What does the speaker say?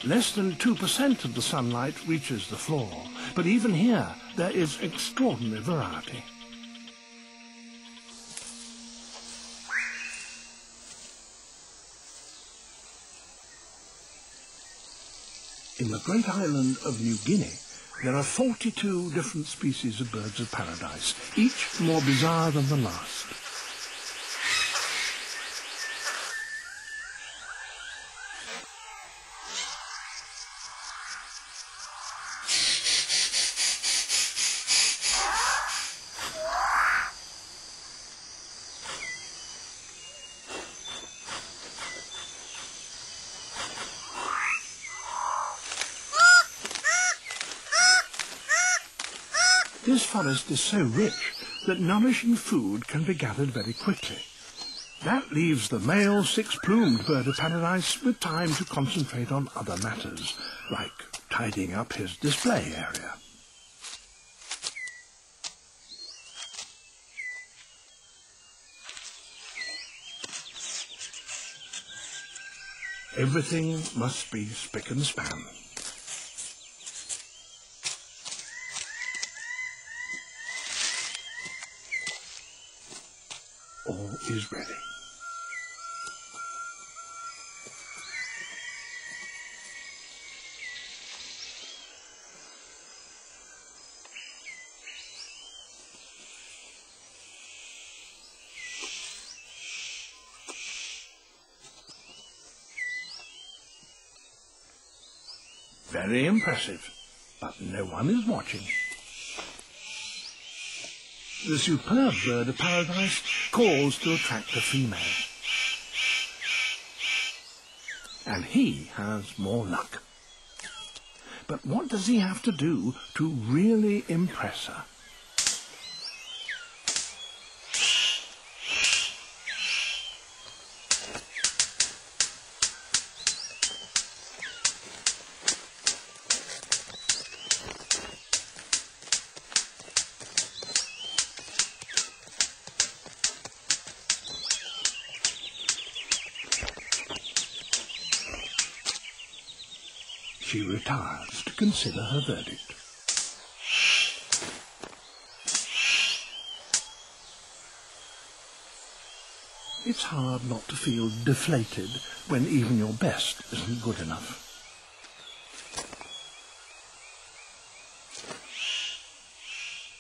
Less than 2% of the sunlight reaches the floor, but even here there is extraordinary variety. In the great island of New Guinea, there are 42 different species of birds of paradise, each more bizarre than the last. This forest is so rich that nourishing food can be gathered very quickly. That leaves the male six-plumed bird of paradise with time to concentrate on other matters, like tidying up his display area. Everything must be spick and span. All is ready. Very impressive, but no one is watching. The superb bird of paradise calls to attract a female. And he has more luck. But what does he have to do to really impress her? She retires to consider her verdict. It's hard not to feel deflated when even your best isn't good enough.